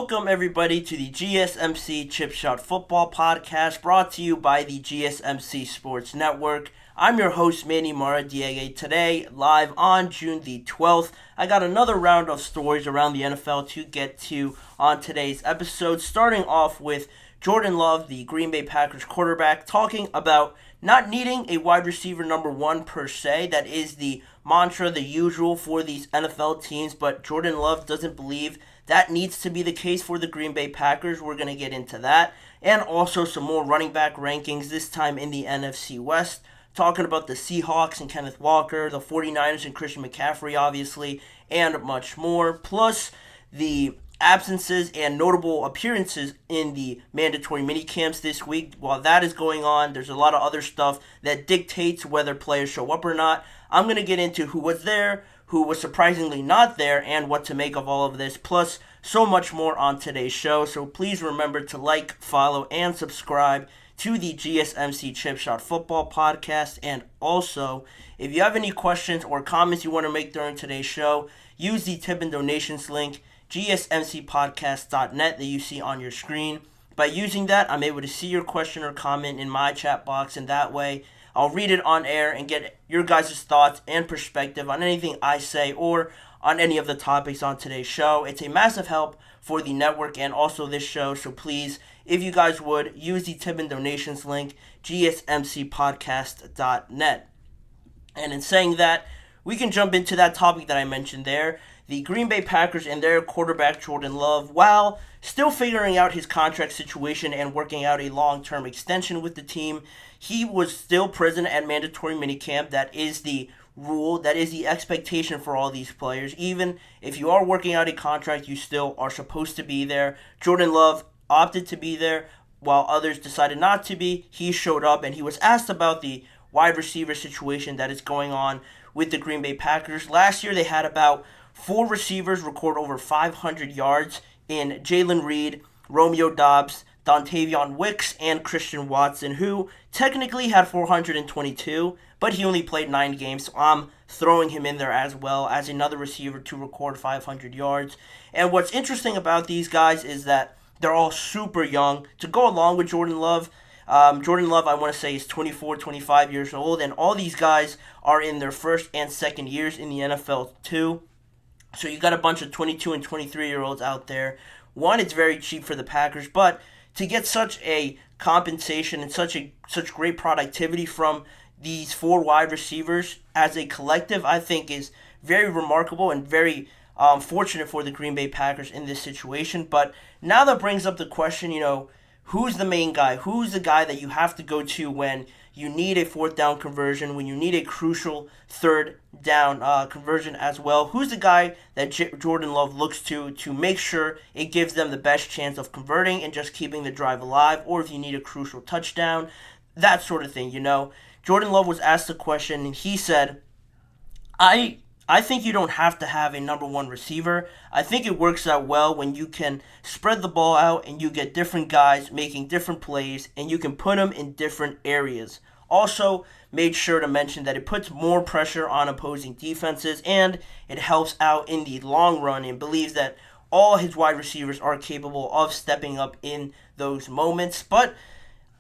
Welcome everybody to the GSMC Chip Shot Football Podcast brought to you by the GSMC Sports Network. I'm your host, Manny Maradiaga. Today, live on June the 12th, I got another round of stories around the NFL to get to on today's episode, starting off with Jordan Love, the Green Bay Packers quarterback, talking about not needing a wide receiver number one per se. That is the mantra, the usual for these NFL teams, but Jordan Love doesn't believe that needs to be the case for the Green Bay Packers. We're going to get into that. And also some more running back rankings, this time in the NFC West. Talking about the Seahawks and Kenneth Walker, the 49ers and Christian McCaffrey, obviously, and much more. Plus the absences and notable appearances in the mandatory minicamps this week. While that is going on, there's a lot of other stuff that dictates whether players show up or not. I'm going to get into who was there, who was surprisingly not there, and what to make of all of this, plus so much more on today's show. So please remember to like, follow, and subscribe to the GSMC Chip Shot Football Podcast. And also, if you have any questions or comments you want to make during today's show, use the tip and donations link, gsmcpodcast.net, that you see on your screen. By using that, I'm able to see your question or comment in my chat box, and that way I'll read it on air and get your guys' thoughts and perspective on anything I say or on any of the topics on today's show. It's a massive help for the network and also this show, so please, if you guys would, use the tip and donations link, gsmcpodcast.net. And in saying that, we can jump into that topic that I mentioned there. The Green Bay Packers and their quarterback Jordan Love, while still figuring out his contract situation and working out a long-term extension with the team, he was still present at mandatory minicamp. That is the rule, that is the expectation for all these players. Even if you are working out a contract, you still are supposed to be there. Jordan Love opted to be there while others decided not to be. He showed up and he was asked about the wide receiver situation that is going on with the Green Bay Packers. Last year they had about 4 receivers record over 500 yards in Jayden Reed, Romeo Doubs, Dontayvion Wicks, and Christian Watson, who technically had 422, but he only played 9 games, so I'm throwing him in there as well as another receiver to record 500 yards. And what's interesting about these guys is that they're all super young. To go along with Jordan Love, I want to say, is 24, 25 years old, and all these guys are in their first and second years in the NFL too. So you got a bunch of 22 and 23-year-olds out there. One, it's very cheap for the Packers, but to get such a compensation and such great productivity from these 4 wide receivers as a collective, I think is very remarkable and very fortunate for the Green Bay Packers in this situation. But now that brings up the question, who's the main guy? Who's the guy that you have to go to when you need a 4th down conversion, when you need a crucial 3rd down conversion as well? Who's the guy that Jordan Love looks to make sure it gives them the best chance of converting and just keeping the drive alive, or if you need a crucial touchdown, that sort of thing, Jordan Love was asked the question, and he said, I think you don't have to have a number 1 receiver. I think it works out well when you can spread the ball out and you get different guys making different plays and you can put them in different areas. Also, made sure to mention that it puts more pressure on opposing defenses and it helps out in the long run, and believes that all his wide receivers are capable of stepping up in those moments. But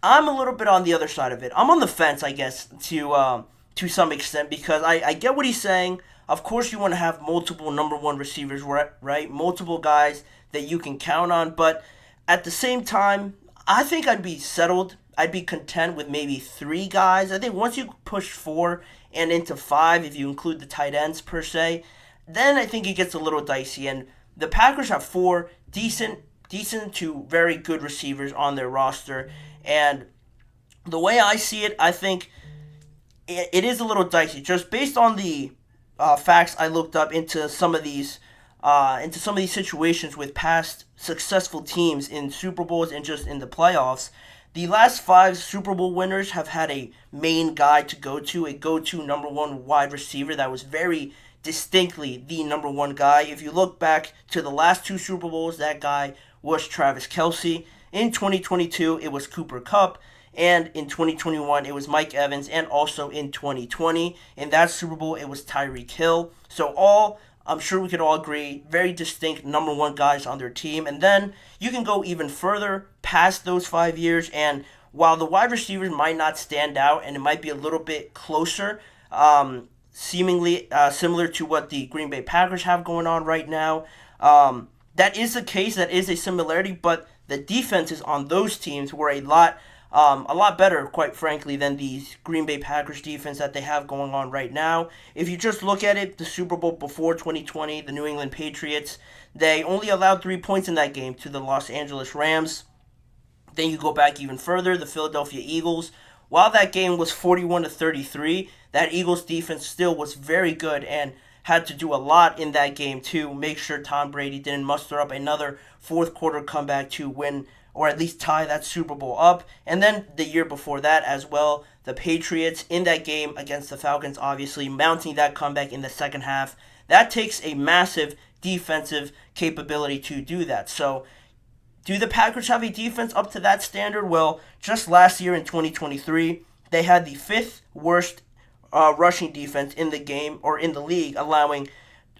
I'm a little bit on the other side of it. I'm on the fence, I guess, to some extent, because I get what he's saying. Of course, you want to have multiple number 1 receivers, right? Multiple guys that you can count on. But at the same time, I think I'd be settled. I'd be content with maybe 3 guys. I think once you push 4 and into 5, if you include the tight ends per se, then I think it gets a little dicey. And the Packers have 4 decent to very good receivers on their roster. And the way I see it, I think it is a little dicey. Just based on the facts I looked up into some of these situations with past successful teams in Super Bowls and just in the playoffs. The last 5 Super Bowl winners have had a main guy to go to, a go-to number 1 wide receiver that was very distinctly the number 1 guy. If you look back to the last 2 Super Bowls, that guy was Travis Kelce. In 2022, it was Cooper Kupp. And in 2021, it was Mike Evans. And also in 2020, in that Super Bowl, it was Tyreek Hill. So all I'm sure we could all agree, very distinct number one guys on their team. And then you can go even further past those 5 years. And while the wide receivers might not stand out and it might be a little bit closer, seemingly similar to what the Green Bay Packers have going on right now, that is the case. That is a similarity, but the defenses on those teams were a lot better, quite frankly, than the Green Bay Packers defense that they have going on right now. If you just look at it, the Super Bowl before 2020, the New England Patriots, they only allowed 3 points in that game to the Los Angeles Rams. Then you go back even further, the Philadelphia Eagles. While that game was 41-33, that Eagles defense still was very good and had to do a lot in that game to make sure Tom Brady didn't muster up another fourth quarter comeback to win or at least tie that Super Bowl up. And then the year before that as well, the Patriots in that game against the Falcons, obviously mounting that comeback in the second half. That takes a massive defensive capability to do that. So do the Packers have a defense up to that standard? Well, just last year in 2023, they had the fifth worst rushing defense in the game or in the league, allowing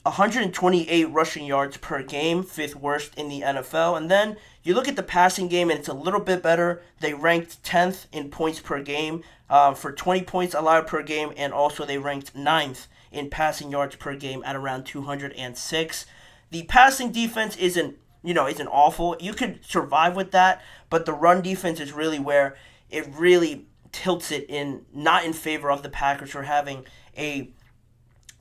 128 rushing yards per game, fifth worst in the NFL. And then you look at the passing game, and it's a little bit better. They ranked 10th in points per game for 20 points allowed per game, and also they ranked 9th in passing yards per game at around 206. The passing defense isn't awful. You could survive with that, but the run defense is really where it really tilts it not in favor of the Packers for having a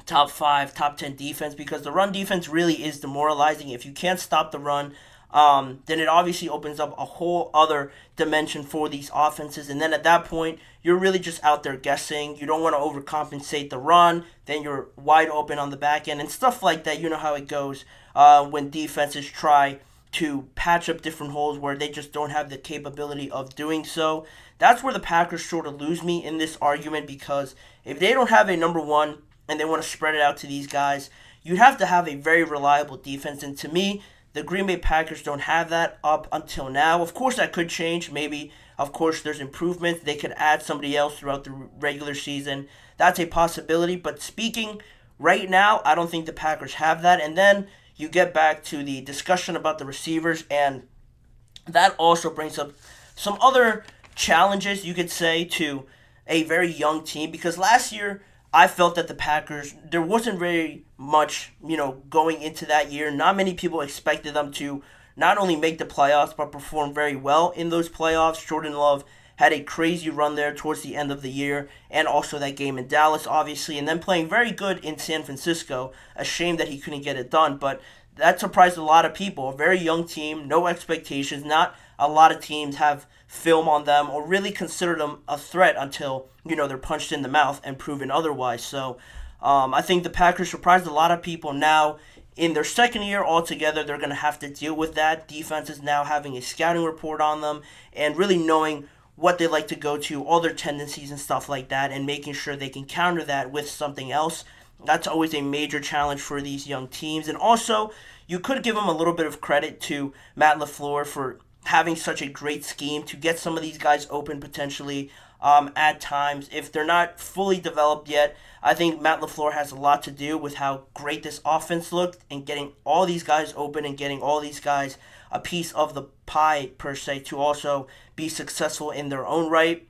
top 5, top 10 defense, because the run defense really is demoralizing. If you can't stop the run, then it obviously opens up a whole other dimension for these offenses. And then at that point, you're really just out there guessing. You don't want to overcompensate the run. Then you're wide open on the back end and stuff like that. You know how it goes when defenses try to patch up different holes where they just don't have the capability of doing so. That's where the Packers sort of lose me in this argument, because if they don't have a number one and they want to spread it out to these guys, you'd have to have a very reliable defense. And to me, the Green Bay Packers don't have that up until now. Of course, that could change. Maybe, of course, there's improvement. They could add somebody else throughout the regular season. That's a possibility. But speaking right now, I don't think the Packers have that. And then you get back to the discussion about the receivers, and that also brings up some other challenges, you could say, to a very young team. Because last year, I felt that the Packers, there wasn't very much, going into that year. Not many people expected them to not only make the playoffs, but perform very well in those playoffs. Jordan Love had a crazy run there towards the end of the year, and also that game in Dallas, obviously, and then playing very good in San Francisco. A shame that he couldn't get it done, but that surprised a lot of people. A very young team, no expectations. Not a lot of teams have film on them or really consider them a threat until, they're punched in the mouth and proven otherwise. So I think the Packers surprised a lot of people. Now, in their second year altogether, they're going to have to deal with that. Defenses now having a scouting report on them and really knowing what they like to go to, all their tendencies and stuff like that, and making sure they can counter that with something else. That's always a major challenge for these young teams. And also, you could give them a little bit of credit to Matt LaFleur for having such a great scheme to get some of these guys open potentially at times. If they're not fully developed yet, I think Matt LaFleur has a lot to do with how great this offense looked and getting all these guys open and getting all these guys a piece of the pie, per se, to also be successful in their own right.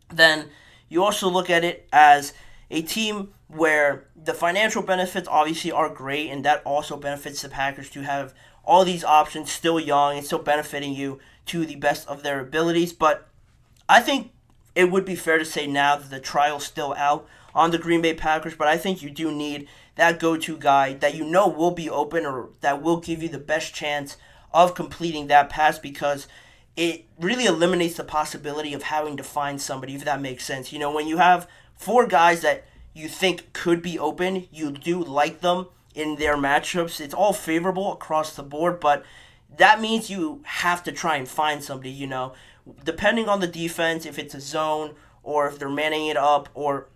Then you also look at it as a team where the financial benefits obviously are great, and that also benefits the Packers to have all these options, still young and still benefiting you to the best of their abilities. But I think it would be fair to say now that the trial's still out on the Green Bay Packers, but I think you do need that go-to guy that will be open or that will give you the best chance of completing that pass, because it really eliminates the possibility of having to find somebody, if that makes sense. When you have 4 guys that you think could be open, you do like them in their matchups. It's all favorable across the board, but that means you have to try and find somebody, depending on the defense, if it's a zone or if they're manning it up or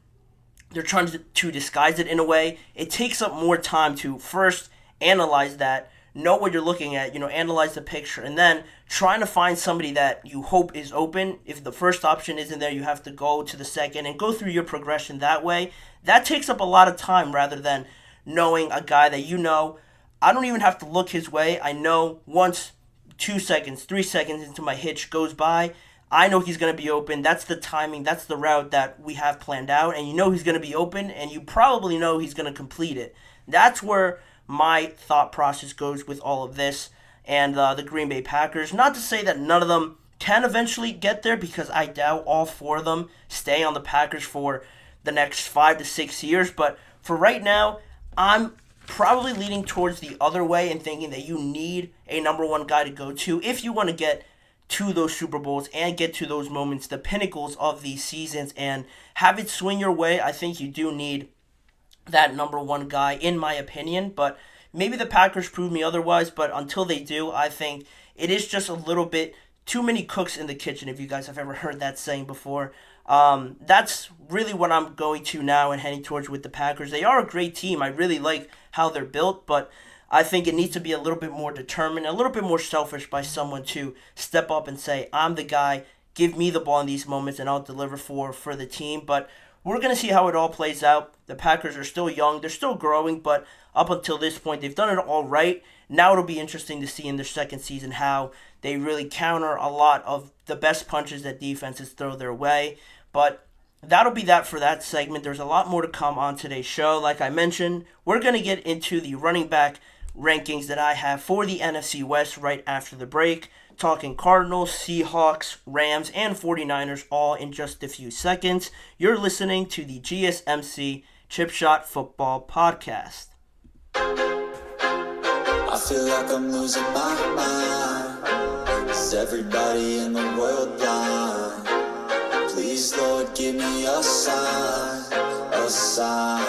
they're trying to disguise it in a way. It takes up more time to first analyze that, know what you're looking at, analyze the picture, and then trying to find somebody that you hope is open. If the first option isn't there, you have to go to the second and go through your progression that way. That takes up a lot of time rather than knowing a guy that I don't even have to look his way. I know once 2 seconds, 3 seconds into my hitch goes by, I know he's going to be open. That's the timing. That's the route that we have planned out. And you know he's going to be open, and you probably know he's going to complete it. That's where my thought process goes with all of this and the Green Bay Packers. Not to say that none of them can eventually get there, because I doubt all 4 of them stay on the Packers for the next 5 to 6 years. But for right now, I'm probably leaning towards the other way and thinking that you need a number 1 guy to go to if you want to get to those Super Bowls and get to those moments, the pinnacles of these seasons, and have it swing your way. I think you do need that number 1 guy, in my opinion. But maybe the Packers prove me otherwise. But until they do, I think it is just a little bit too many cooks in the kitchen, if you guys have ever heard that saying before. That's really what I'm going to now and heading towards with the Packers. They are a great team. I really like how they're built, but I think it needs to be a little bit more determined, a little bit more selfish by someone to step up and say, I'm the guy, give me the ball in these moments, and I'll deliver for the team. But we're going to see how it all plays out. The Packers are still young. They're still growing, but up until this point, they've done it all right. Now it'll be interesting to see in their second season how they really counter a lot of the best punches that defenses throw their way. But that'll be that for that segment. There's a lot more to come on today's show. Like I mentioned, we're going to get into the running back rankings that I have for the NFC West right after the break. Talking Cardinals, Seahawks, Rams, and 49ers all in just a few seconds. You're listening to the GSMC Chip Shot Football Podcast. I feel like I'm losing my mind. Is everybody in the world blind? Please, Lord, give me a sign, a sign.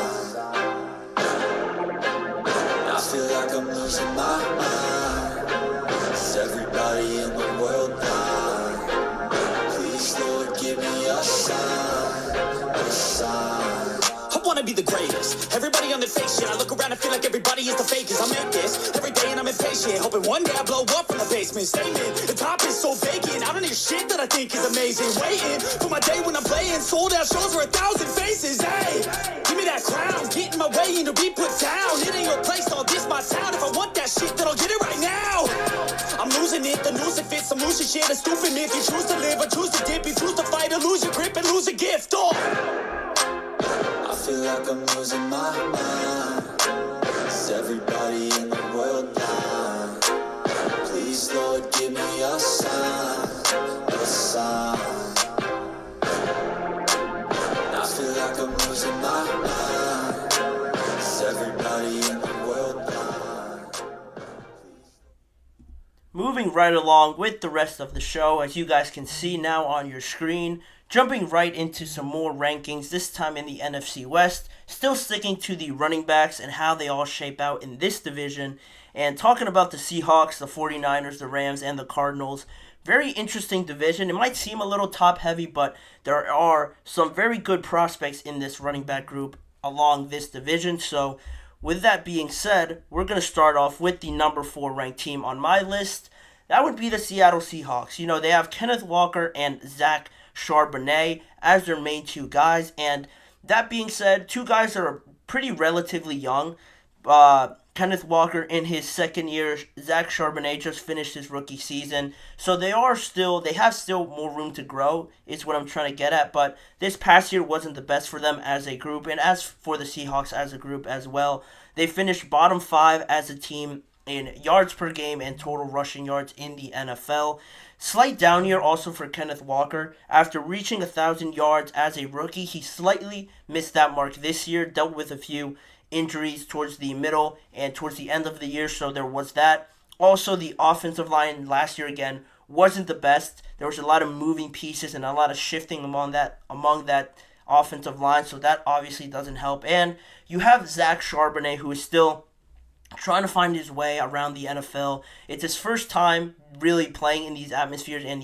I feel like I'm losing my mind. Is everybody in the world blind? Please, Lord, give me a sign, a sign. I wanna be the greatest. Everybody on the fake shit. I look around and feel like everybody is the fakest. I make this every day and I'm impatient, hoping one day I blow up from the basement. Statement, the top is so vacant. I don't hear shit that I think is amazing. Waiting for my day when I'm playing sold out shows for 1,000 faces. Hey, give me that crown, get in my way and to be put down. It ain't your place, all this my town. If I want that shit, then I'll get it right now. I'm losing it, the noose it fits. I'm losing shit, a stupid myth. You choose to live or choose to dip. You choose to fight or lose your grip and lose a gift. I feel like I'm losing my mind. Is everybody in the world blind? Please, Lord, give me a sign, a sign. I feel like I'm losing my mind. Is everybody in the world blind? Moving right along with the rest of the show, as you guys can see now on your screen, jumping right into some more rankings, this time in the NFC West, still sticking to the running backs and how they all shape out in this division, and talking about the Seahawks, the 49ers, the Rams, and the Cardinals. Very interesting division. It might seem a little top-heavy, but there are some very good prospects in this running back group along this division. So with that being said, we're going to start off with the number 4 ranked team on my list. That would be the Seattle Seahawks. You know, they have Kenneth Walker and Zach Charbonnet as their main 2 guys. And that being said, 2 guys that are pretty relatively young. Kenneth Walker in his second year. Zach Charbonnet just finished his rookie season. So they have still more room to grow, is what I'm trying to get at. But this past year wasn't the best for them as a group. And as for the Seahawks as a group as well, they finished bottom 5 as a team in yards per game and total rushing yards in the NFL. Slight down year also for Kenneth Walker. After reaching 1,000 yards as a rookie, he slightly missed that mark this year, dealt with a few injuries towards the middle and towards the end of the year, so there was that. Also, the offensive line last year, again, wasn't the best. There was a lot of moving pieces and a lot of shifting among that offensive line, so that obviously doesn't help. And you have Zach Charbonnet, who is still trying to find his way around the NFL. It's his first time really playing in these atmospheres and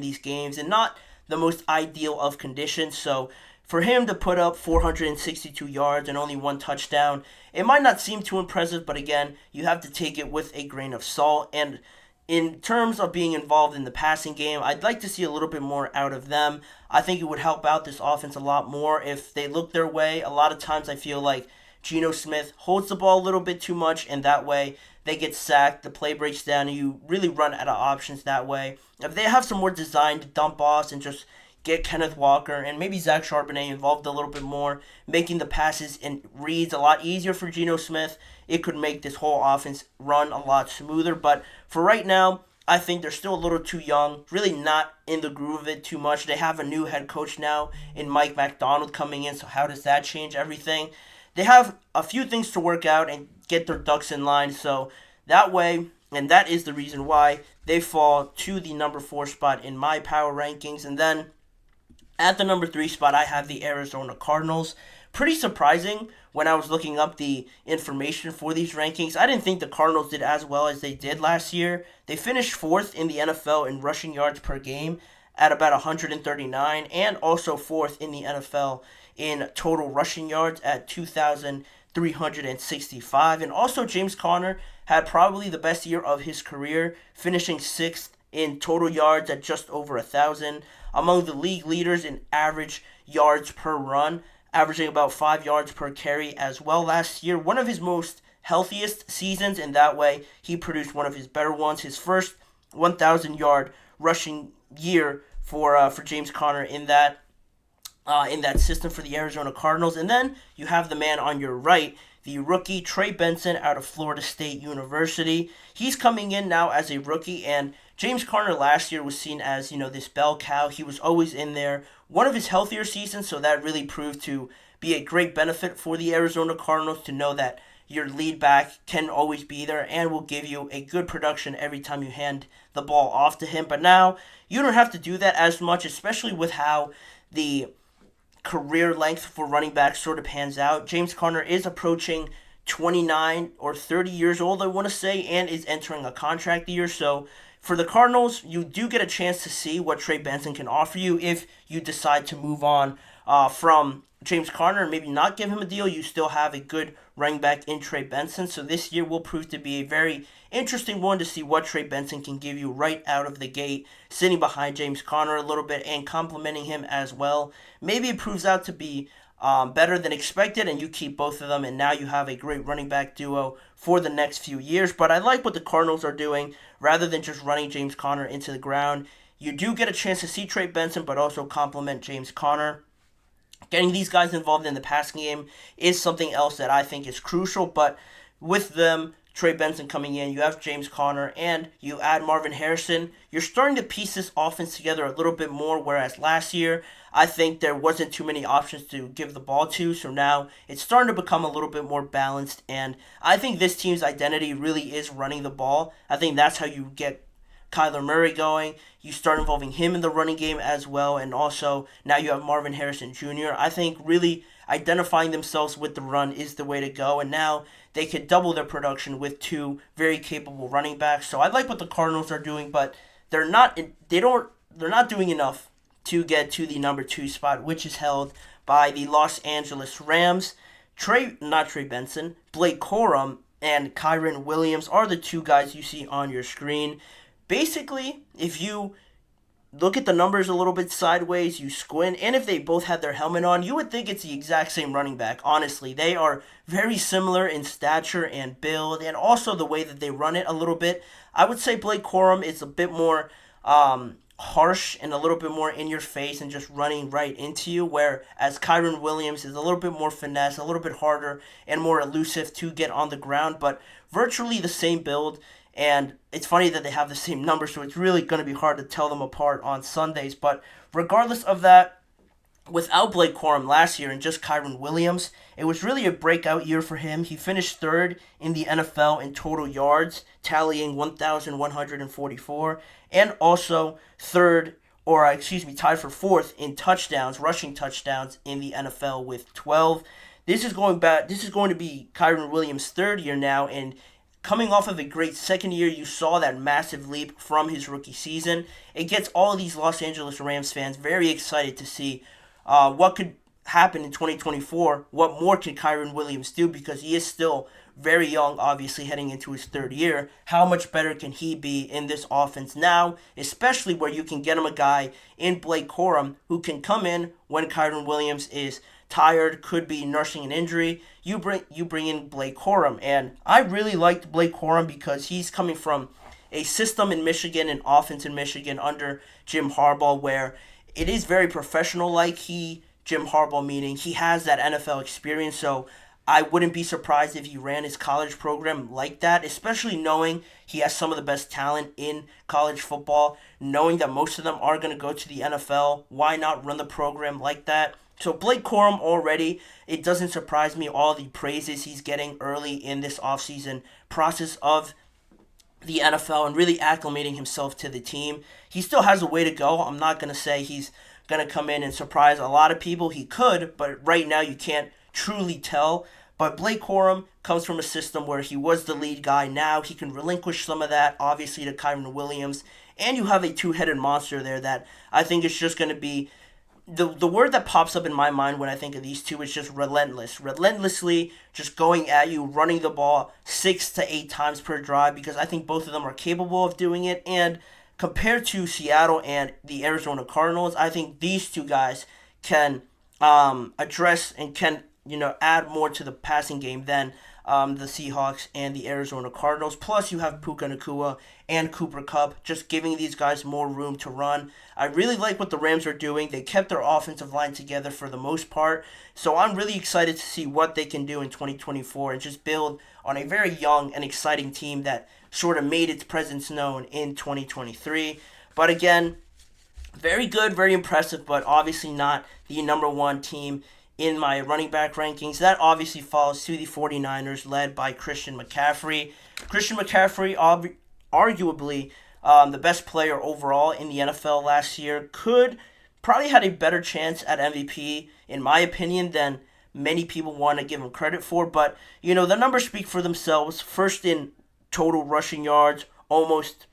these games, and not the most ideal of conditions. So for him to put up 462 yards and only 1 touchdown, it might not seem too impressive, but again, you have to take it with a grain of salt. And in terms of being involved in the passing game, I'd like to see a little bit more out of them. I think it would help out this offense a lot more if they look their way. A lot of times I feel like Geno Smith holds the ball a little bit too much, and that way they get sacked, the play breaks down, and you really run out of options that way. If they have some more designed dump offs and just get Kenneth Walker and maybe Zach Charbonnet involved a little bit more, making the passes and reads a lot easier for Geno Smith, it could make this whole offense run a lot smoother. But for right now, I think they're still a little too young, really not in the groove of it too much. They have a new head coach now in Mike McDonald coming in, so how does that change everything? They have a few things to work out and get their ducks in line, so that way, and that is the reason why they fall to the number 4 spot in my power rankings. And then at the number 3 spot, I have the Arizona Cardinals. Pretty surprising when I was looking up the information for these rankings. I didn't think the Cardinals did as well as they did last year. They finished 4th in the NFL in rushing yards per game at about 139, and also 4th in the NFL in total rushing yards at 2,365. And also James Conner had probably the best year of his career, finishing 6th in total yards at just over 1,000, among the league leaders in average yards per run, averaging about 5 yards per carry as well last year. One of his most healthiest seasons, in that way he produced one of his better ones. His first 1,000-yard rushing year for James Conner in that system for the Arizona Cardinals. And then you have the man on your right, the rookie Trey Benson out of Florida State University. He's coming in now as a rookie, and James Conner last year was seen as, this bell cow. He was always in there. One of his healthier seasons, so that really proved to be a great benefit for the Arizona Cardinals to know that your lead back can always be there and will give you a good production every time you hand the ball off to him. But now you don't have to do that as much, especially with how the career length for running backs sort of pans out. James Conner is approaching 29 or 30 years old, I want to say, and is entering a contract year. So for the Cardinals, you do get a chance to see what Trey Benson can offer you if you decide to move on from James Conner and maybe not give him a deal. You still have a good running back in Trey Benson. So this year will prove to be a very interesting one to see what Trey Benson can give you right out of the gate, sitting behind James Conner a little bit and complimenting him as well. Maybe it proves out to be better than expected, and you keep both of them, and now you have a great running back duo for the next few years. But I like what the Cardinals are doing. Rather than just running James Conner into the ground, you do get a chance to see Trey Benson, but also compliment James Conner. Getting these guys involved in the passing game is something else that I think is crucial, but with them, Trey Benson coming in, you have James Conner, and you add Marvin Harrison, you're starting to piece this offense together a little bit more, whereas last year, I think there wasn't too many options to give the ball to, so now it's starting to become a little bit more balanced, and I think this team's identity really is running the ball. I think that's how you get Kyler Murray going. You start involving him in the running game as well, and also now you have Marvin Harrison Jr. I think really identifying themselves with the run is the way to go, and now they could double their production with 2 very capable running backs. So I like what the Cardinals are doing, but they're not doing enough to get to the number 2 spot, which is held by the Los Angeles Rams. Blake Corum and Kyren Williams are the 2 guys you see on your screen. Basically, if you look at the numbers a little bit sideways, you squint, and if they both had their helmet on, you would think it's the exact same running back. Honestly, they are very similar in stature and build, and also the way that they run it a little bit. I would say Blake Corum is a bit more harsh and a little bit more in your face and just running right into you, whereas Kyren Williams is a little bit more finesse, a little bit harder and more elusive to get on the ground, but virtually the same build. And it's funny that they have the same numbers, so it's really going to be hard to tell them apart on Sundays. But regardless of that, without Blake Corum last year and just Kyren Williams, it was really a breakout year for him. He finished 3rd in the NFL in total yards, tallying 1,144, and also tied for 4th in touchdowns, rushing touchdowns in the NFL with 12. This is going to be Kyren Williams' 3rd year now, and coming off of a great second year, you saw that massive leap from his rookie season. It gets all of these Los Angeles Rams fans very excited to see what could happen in 2024, what more can Kyren Williams do? Because he is still very young, obviously, heading into his third year. How much better can he be in this offense now, especially where you can get him a guy in Blake Corum who can come in when Kyren Williams is tired, could be nursing an injury. You bring in Blake Corum, and I really liked Blake Corum because he's coming from a system in Michigan, an offense in Michigan under Jim Harbaugh, where it is very professional. Jim Harbaugh, meaning he has that NFL experience, so I wouldn't be surprised if he ran his college program like that, especially knowing he has some of the best talent in college football, knowing that most of them are going to go to the NFL. Why not run the program like that? So Blake Corum already, it doesn't surprise me all the praises he's getting early in this offseason process of the NFL and really acclimating himself to the team. He still has a way to go. I'm not going to say he's going to come in and surprise a lot of people. He could, but right now you can't truly tell. But Blake Corum comes from a system where he was the lead guy. Now he can relinquish some of that, obviously, to Kyren Williams. And you have a two-headed monster there that I think is just going to be... The word that pops up in my mind when I think of these two is just relentless. Relentlessly just going at you, running the ball 6 to 8 times per drive, because I think both of them are capable of doing it. And compared to Seattle and the Arizona Cardinals, I think these two guys can address and can add more to the passing game than the Seahawks and the Arizona Cardinals. Plus, you have Puka Nacua and Cooper Kupp, just giving these guys more room to run. I really like what the Rams are doing. They kept their offensive line together for the most part. So I'm really excited to see what they can do in 2024 and just build on a very young and exciting team that sort of made its presence known in 2023. But again, very good, very impressive, but obviously not the number one team in my running back rankings. That obviously falls to the 49ers, led by Christian McCaffrey. Christian McCaffrey, arguably the best player overall in the NFL last year, probably had a better chance at MVP, in my opinion, than many people want to give him credit for. But, the numbers speak for themselves. First in total rushing yards, almost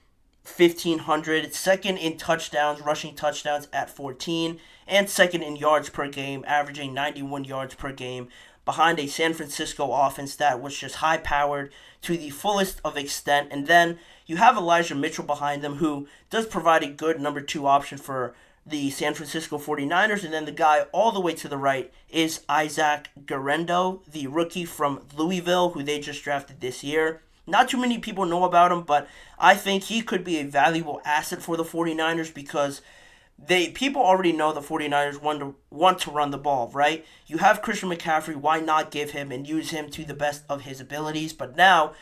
1,500. Second in touchdowns, rushing touchdowns at 14. And second in yards per game, averaging 91 yards per game, behind a San Francisco offense that was just high-powered to the fullest of extent. And then you have Elijah Mitchell behind them, who does provide a good number 2 option for the San Francisco 49ers. And then the guy all the way to the right is Isaac Guerendo, the rookie from Louisville, who they just drafted this year. Not too many people know about him, but I think he could be a valuable asset for the 49ers because people already know the 49ers want to run the ball, right? You have Christian McCaffrey, why not give him and use him to the best of his abilities? But now,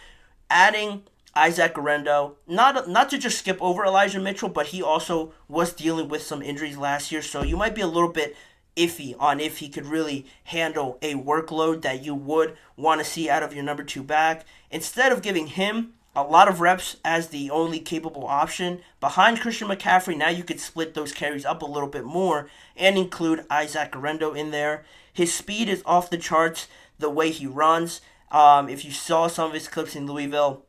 adding Isaac Guerendo, not to just skip over Elijah Mitchell, but he also was dealing with some injuries last year, so you might be a little bit iffy on if he could really handle a workload that you would want to see out of your number 2 back. Instead of giving him a lot of reps as the only capable option behind Christian McCaffrey, now you could split those carries up a little bit more and include Isaac Guerendo in there. His speed is off the charts, the way he runs. If you saw some of his clips in Louisville,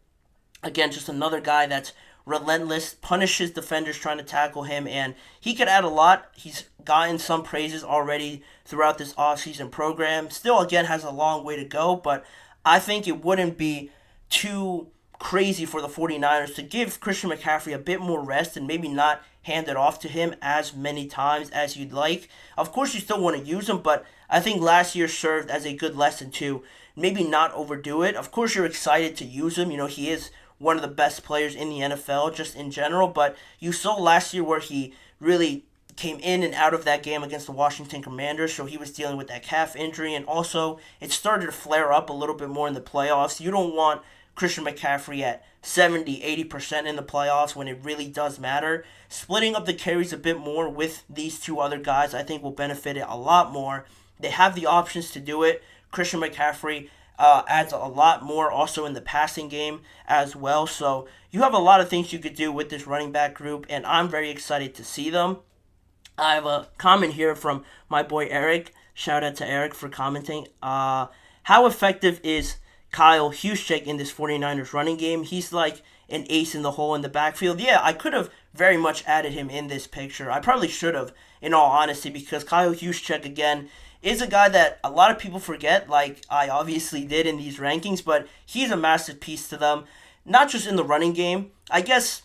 again, just another guy that's relentless, punishes defenders trying to tackle him, and he could add a lot. He's gotten some praises already throughout this offseason program. Still, again, has a long way to go, but I think it wouldn't be too crazy for the 49ers to give Christian McCaffrey a bit more rest and maybe not hand it off to him as many times as you'd like. Of course, you still want to use him, but I think last year served as a good lesson to maybe not overdo it. Of course, you're excited to use him. He is one of the best players in the NFL just in general, but you saw last year where he really came in and out of that game against the Washington Commanders, so he was dealing with that calf injury, and also it started to flare up a little bit more in the playoffs. You don't want Christian McCaffrey at 70-80% in the playoffs when it really does matter. Splitting up the carries a bit more with these two other guys I think will benefit it a lot more. They have the options to do it. Christian McCaffrey adds a lot more also in the passing game as well. So you have a lot of things you could do with this running back group, and I'm very excited to see them. I have a comment here from my boy Eric. Shout out to Eric for commenting. How effective is Kyle Juszczyk in this 49ers running game? He's like an ace in the hole in the backfield. Yeah, I could have very much added him in this picture. I probably should have, in all honesty, because Kyle Juszczyk, again, is a guy that a lot of people forget, like I obviously did in these rankings, but he's a massive piece to them, not just in the running game. I guess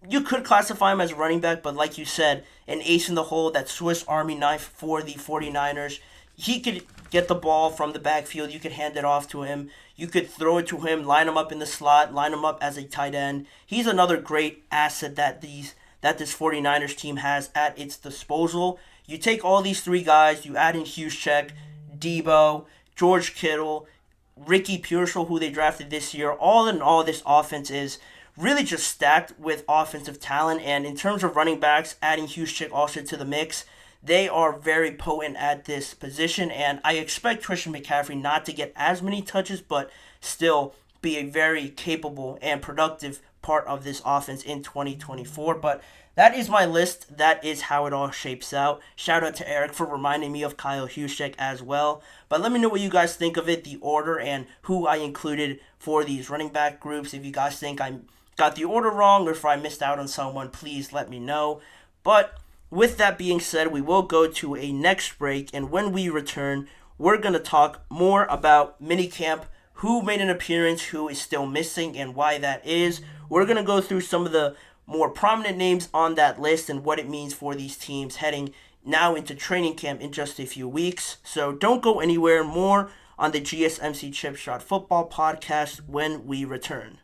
you could classify him as a running back, but like you said, an ace in the hole, that Swiss Army knife for the 49ers. He could get the ball from the backfield. You could hand it off to him. You could throw it to him, line him up in the slot, line him up as a tight end. He's another great asset that this 49ers team has at its disposal. You take all these three guys, you add in Juszczyk, Debo, George Kittle, Ricky Pearsall, who they drafted this year. All in all, this offense is really just stacked with offensive talent. And in terms of running backs, adding Juszczyk also to the mix, they are very potent at this position. And I expect Christian McCaffrey not to get as many touches, but still be a very capable and productive part of this offense in 2024. But that is my list. That is how it all shapes out. Shout out to Eric for reminding me of Kyle Juszczyk as well. But let me know what you guys think of it, the order, and who I included for these running back groups. If you guys think I got the order wrong or if I missed out on someone, please let me know. But with that being said, we will go to a next break. And when we return, we're going to talk more about minicamp, who made an appearance, who is still missing, and why that is. We're going to go through some of the more prominent names on that list and what it means for these teams heading now into training camp in just a few weeks. So don't go anywhere. More on the GSMC Chip Shot Football Podcast when we return.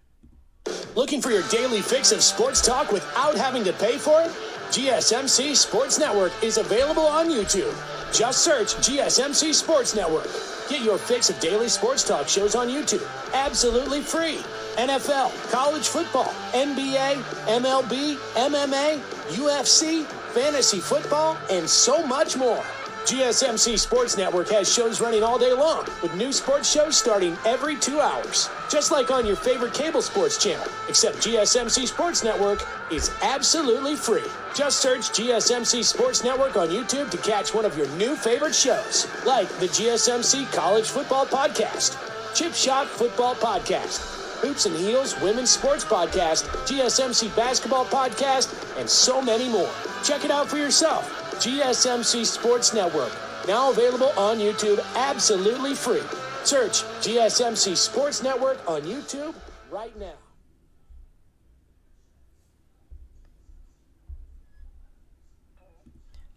Looking for your daily fix of sports talk without having to pay for it? GSMC Sports Network is available on YouTube. Just search GSMC Sports Network. Get your fix of daily sports talk shows on YouTube, absolutely free. NFL, college football, NBA, MLB, MMA, UFC, fantasy football, and so much more. GSMC Sports Network has shows running all day long, with new sports shows starting every 2 hours. Just like on your favorite cable sports channel, except GSMC Sports Network is absolutely free. Just search GSMC Sports Network on YouTube to catch one of your new favorite shows, like the GSMC College Football Podcast, Chip Shot Football Podcast, Hoops and Heels Women's Sports Podcast, GSMC Basketball Podcast, and so many more. Check it out for yourself. GSMC Sports Network, now available on YouTube absolutely free. Search GSMC Sports Network on YouTube right now.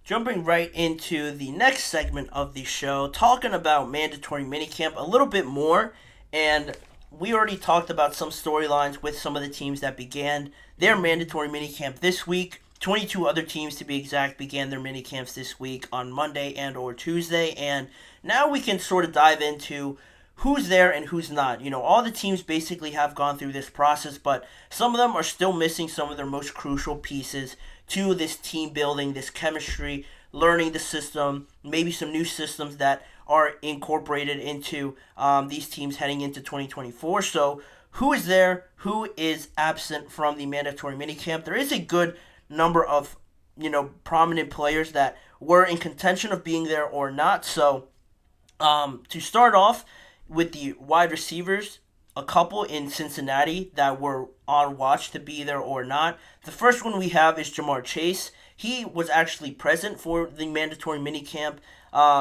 Jumping right into the next segment of the show, talking about mandatory minicamp a little bit more. And we already talked about some storylines with some of the teams that began their mandatory minicamp this week. 22 other teams, to be exact, began their minicamps this week on Monday and or Tuesday. And now we can sort of dive into who's there and who's not. You know, all the teams basically have gone through this process, but some of them are still missing some of their most crucial pieces to this team building, this chemistry, learning the system, maybe some new systems that are incorporated into these teams heading into 2024. So who is there? Who is absent from the mandatory minicamp? There is a good number of, prominent players that were in contention of being there or not. So to start off with the wide receivers, a couple in Cincinnati that were on watch to be there or not. The first one we have is Ja'Marr Chase. He was actually present for the mandatory minicamp.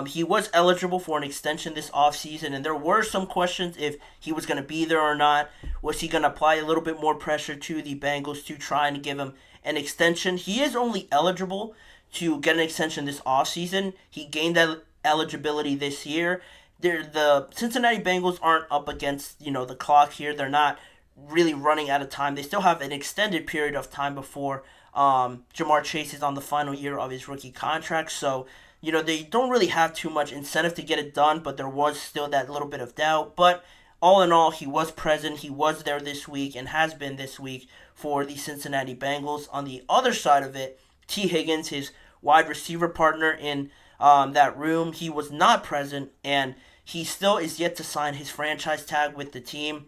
He was eligible for an extension this offseason, and there were some questions if he was going to be there or not. Was he going to apply a little bit more pressure to the Bengals to try and give him an extension? He is only eligible to get an extension this offseason. He gained that eligibility this year. The Cincinnati Bengals aren't up against, the clock here. They're not really running out of time. They still have an extended period of time before Ja'Marr Chase is on the final year of his rookie contract. So, they don't really have too much incentive to get it done, but there was still that little bit of doubt. But all in all, he was present. He was there this week and has been this week for the Cincinnati Bengals. On the other side of it, T. Higgins, his wide receiver partner in that room, he was not present, and he still is yet to sign his franchise tag with the team.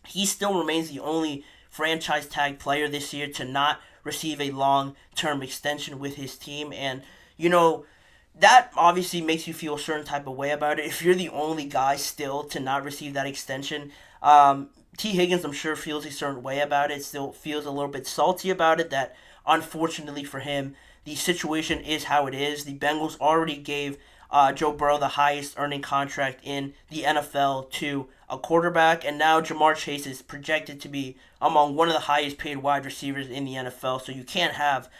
He still remains the only franchise tag player this year to not receive a long-term extension with his team. And, that obviously makes you feel a certain type of way about it. If you're the only guy still to not receive that extension, T. Higgins, I'm sure, feels a certain way about it, still feels a little bit salty about it, that unfortunately for him, the situation is how it is. The Bengals already gave Joe Burrow the highest earning contract in the NFL to a quarterback, and now Jamar Chase is projected to be among one of the highest paid wide receivers in the NFL, so you can't have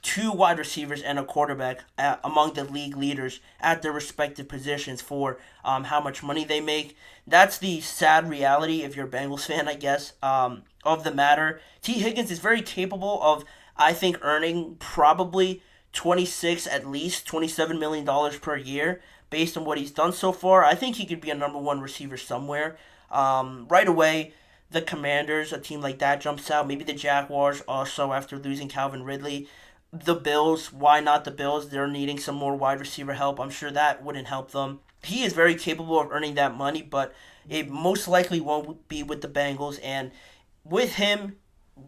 two wide receivers and a quarterback among the league leaders at their respective positions for how much money they make. That's the sad reality, if you're a Bengals fan, I guess, of the matter. T. Higgins is very capable of, I think, earning probably at least $27 million per year based on what he's done so far. I think he could be a number one receiver somewhere. Right away, the Commanders, a team like that jumps out. Maybe the Jaguars also after losing Calvin Ridley. The Bills, why not the Bills? They're needing some more wide receiver help. I'm sure that wouldn't help them. He is very capable of earning that money, but it most likely won't be with the Bengals. And with him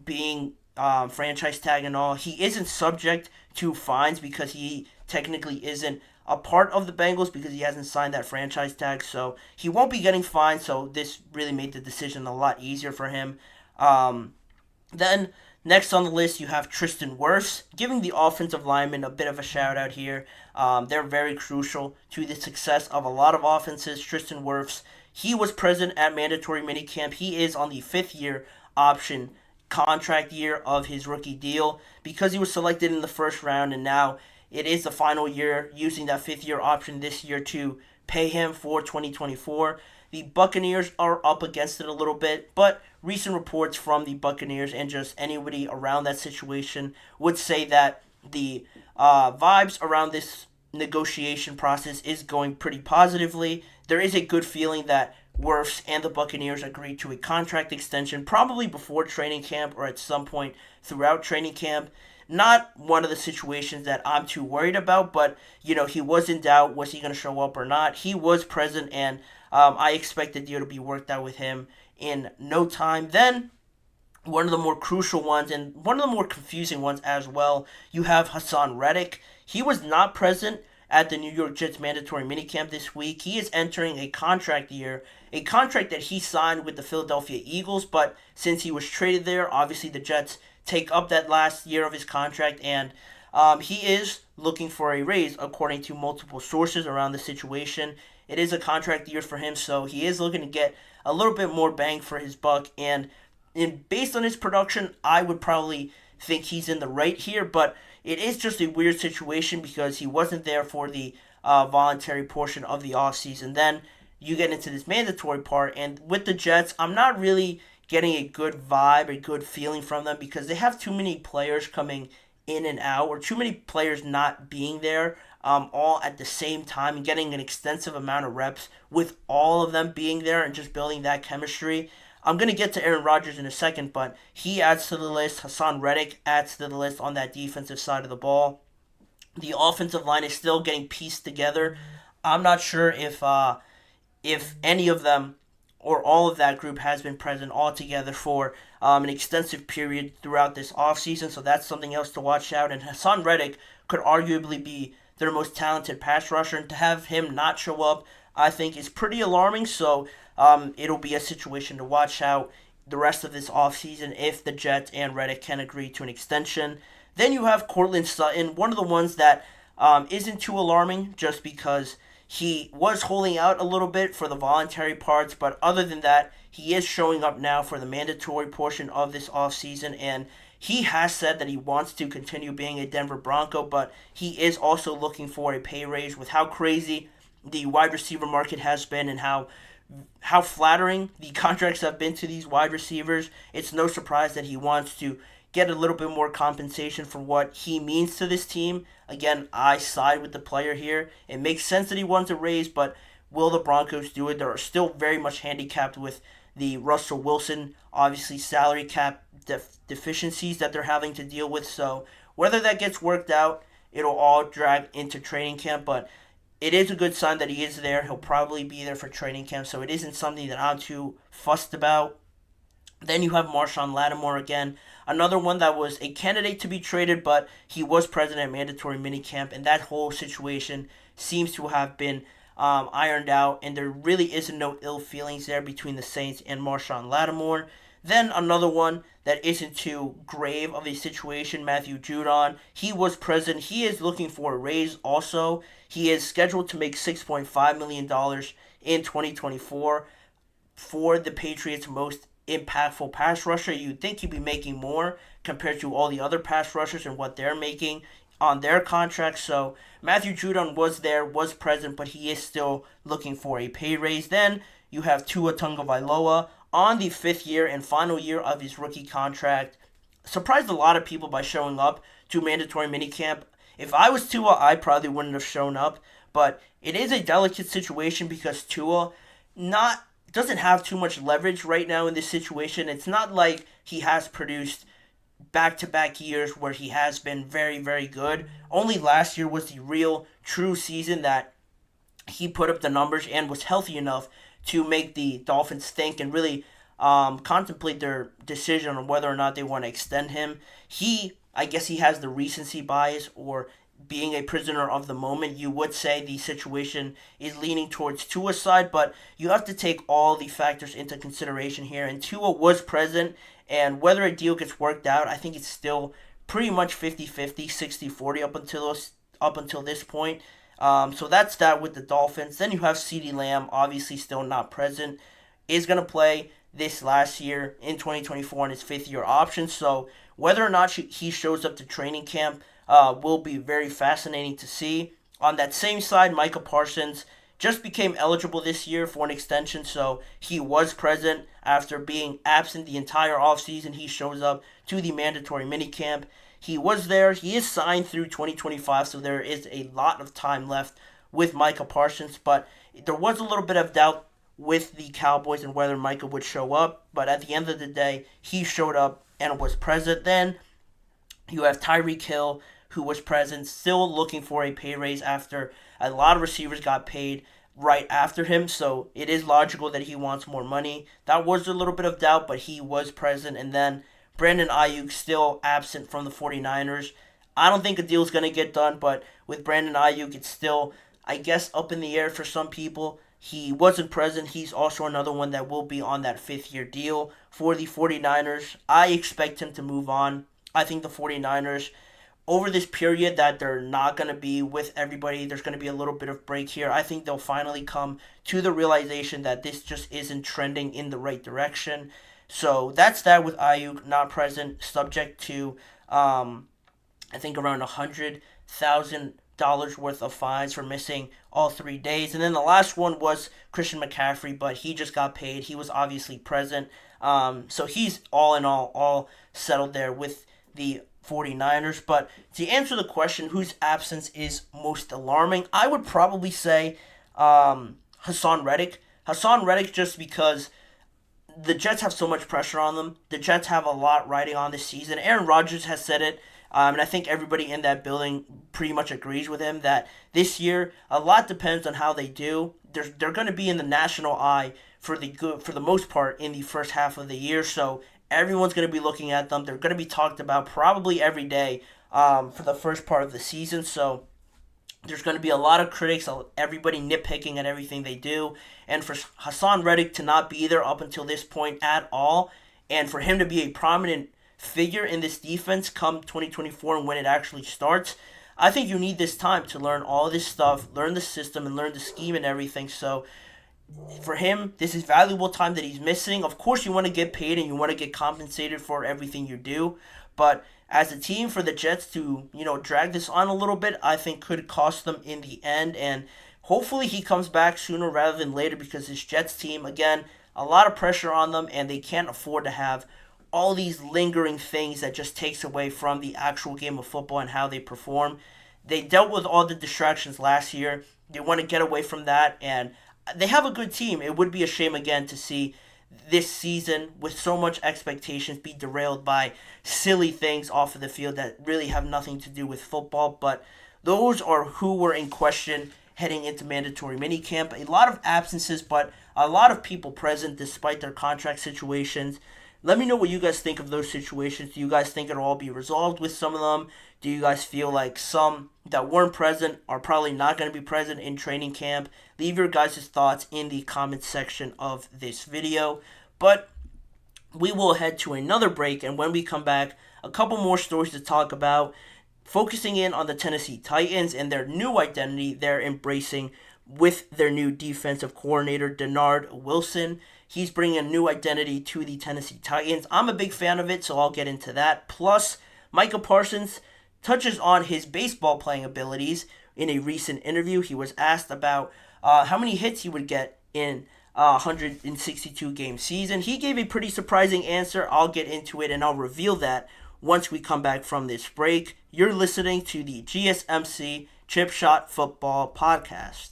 being franchise tag and all, he isn't subject to fines because he technically isn't a part of the Bengals because he hasn't signed that franchise tag. So he won't be getting fined, so this really made the decision a lot easier for him. Then next on the list, you have Tristan Wirfs, giving the offensive linemen a bit of a shout out here. They're very crucial to the success of a lot of offenses. Tristan Wirfs, he was present at mandatory minicamp. He is on the 5th-year option contract year of his rookie deal because he was selected in the first round, and now it is the final year using that 5th-year option this year to pay him for 2024. The Buccaneers are up against it a little bit, but recent reports from the Buccaneers and just anybody around that situation would say that the vibes around this negotiation process is going pretty positively. There is a good feeling that Wirfs and the Buccaneers agreed to a contract extension probably before training camp or at some point throughout training camp. Not one of the situations that I'm too worried about, but, he was in doubt. Was he going to show up or not? He was present, and I expect the deal to be worked out with him in no time. Then, one of the more crucial ones, and one of the more confusing ones as well, you have Hassan Reddick. He was not present at the New York Jets mandatory minicamp this week. He is entering a contract year, a contract that he signed with the Philadelphia Eagles, but since he was traded there, obviously the Jets take up that last year of his contract, and he is looking for a raise according to multiple sources around the situation. It is a contract year for him, so he is looking to get a little bit more bang for his buck, and based on his production, I would probably think he's in the right here, but it is just a weird situation because he wasn't there for the voluntary portion of the offseason. Then you get into this mandatory part, and with the Jets, I'm not really getting a good vibe, a good feeling from them because they have too many players coming in and out, or too many players not being there all at the same time and getting an extensive amount of reps with all of them being there and just building that chemistry. I'm going to get to Aaron Rodgers in a second, but he adds to the list. Hassan Reddick adds to the list on that defensive side of the ball. The offensive line is still getting pieced together. I'm not sure if any of them or all of that group has been present all together for an extensive period throughout this offseason, so that's something else to watch out. And Hassan Reddick could arguably be their most talented pass rusher, and to have him not show up, I think, is pretty alarming, so it'll be a situation to watch out the rest of this offseason if the Jets and Reddick can agree to an extension. Then you have Courtland Sutton, one of the ones that isn't too alarming just because he was holding out a little bit for the voluntary parts, but other than that, he is showing up now for the mandatory portion of this offseason, and he has said that he wants to continue being a Denver Bronco, but he is also looking for a pay raise with how crazy the wide receiver market has been and how flattering the contracts have been to these wide receivers. It's no surprise that he wants to get a little bit more compensation for what he means to this team. Again, I side with the player here. It makes sense that he wants a raise, but will the Broncos do it? They're still very much handicapped with the Russell Wilson, obviously, salary cap deficiencies that they're having to deal with. So whether that gets worked out, it'll all drag into training camp, but it is a good sign that he is there. He'll probably be there for training camp, so it isn't something that I'm too fussed about. Then you have Marshawn Lattimore again, another one that was a candidate to be traded, but he was present at mandatory minicamp, and that whole situation seems to have been ironed out, and there really isn't no ill feelings there between the Saints and Marshawn Lattimore. Then another one that isn't too grave of a situation, Matthew Judon. He was present. He is looking for a raise also. He is scheduled to make $6.5 million in 2024 for the Patriots' most impactful pass rusher. You'd think he'd be making more compared to all the other pass rushers and what they're making on their contracts. So Matthew Judon was there, was present, but he is still looking for a pay raise. Then you have Tua Tagovailoa on the 5th year and final year of his rookie contract. Surprised a lot of people by showing up to mandatory minicamp. If I was Tua, I probably wouldn't have shown up, but it is a delicate situation because Tua doesn't have too much leverage right now in this situation. It's not like he has produced back-to-back years where he has been very, very good. Only last year was the real, true season that he put up the numbers and was healthy enough to make the Dolphins think and really contemplate their decision on whether or not they want to extend him. I guess he has the recency bias, or being a prisoner of the moment. You would say the situation is leaning towards Tua's side, but you have to take all the factors into consideration here. And Tua was present, and whether a deal gets worked out, I think it's still pretty much 50-50, 60-40 up until this point. So that's that with the Dolphins. Then you have CeeDee Lamb, obviously still not present, is going to play this last year in 2024 on his 5th-year option. So whether or not he shows up to training camp will be very fascinating to see. On that same side, Micah Parsons just became eligible this year for an extension, so he was present after being absent the entire offseason. He shows up to the mandatory minicamp. He was there. He is signed through 2025, so there is a lot of time left with Micah Parsons, but there was a little bit of doubt with the Cowboys and whether Micah would show up, but at the end of the day, he showed up and was present. Then you have Tyreek Hill, who was present, still looking for a pay raise after a lot of receivers got paid right after him, so it is logical that he wants more money. That was a little bit of doubt, but he was present. And then Brandon Ayuk still absent from the 49ers. I don't think a deal is going to get done, but with Brandon Ayuk, it's still, I guess, up in the air for some people. He wasn't present. He's also another one that will be on that 5th-year deal for the 49ers. I expect him to move on. I think the 49ers, over this period that they're not going to be with everybody, there's going to be a little bit of break here. I think they'll finally come to the realization that this just isn't trending in the right direction. So that's that with Ayuk not present, subject to, I think, around $100,000 worth of fines for missing all 3 days. And then the last one was Christian McCaffrey, but he just got paid. He was obviously present. So he's all in all settled there with the 49ers. But to answer the question, whose absence is most alarming, I would probably say Hassan Reddick. Hassan Reddick, just because the Jets have so much pressure on them. The Jets have a lot riding on this season. Aaron Rodgers has said it, and I think everybody in that building pretty much agrees with him that this year a lot depends on how they do. They're going to be in the national eye for the most part in the first half of the year. So everyone's going to be looking at them. They're going to be talked about probably every day for the first part of the season. So there's going to be a lot of critics, everybody nitpicking at everything they do. And for Hassan Reddick to not be there up until this point at all, and for him to be a prominent figure in this defense come 2024 and when it actually starts, I think you need this time to learn all this stuff, learn the system, and learn the scheme and everything. So for him, this is valuable time that he's missing. Of course, you want to get paid and you want to get compensated for everything you do, but as a team, for the Jets to, drag this on a little bit, I think could cost them in the end. And hopefully he comes back sooner rather than later, because this Jets team, again, a lot of pressure on them, and they can't afford to have all these lingering things that just takes away from the actual game of football and how they perform. They dealt with all the distractions last year. They want to get away from that, and they have a good team. It would be a shame, again, to see this season with so much expectations be derailed by silly things off of the field that really have nothing to do with football. But those are who were in question heading into mandatory minicamp. A lot of absences, but a lot of people present despite their contract situations. Let me know what you guys think of those situations. Do you guys think it'll all be resolved with some of them? Do you guys feel like some that weren't present are probably not going to be present in training camp? Leave your guys' thoughts in the comments section of this video. But we will head to another break, and when we come back, a couple more stories to talk about, focusing in on the Tennessee Titans and their new identity they're embracing with their new defensive coordinator, Denard Wilson. He's bringing a new identity to the Tennessee Titans. I'm a big fan of it, so I'll get into that. Plus, Micah Parsons touches on his baseball playing abilities. In a recent interview, he was asked about how many hits he would get in a 162 game season. He gave a pretty surprising answer. I'll get into it and I'll reveal that once we come back from this break. You're listening to the GSMC Chip Shot Football Podcast.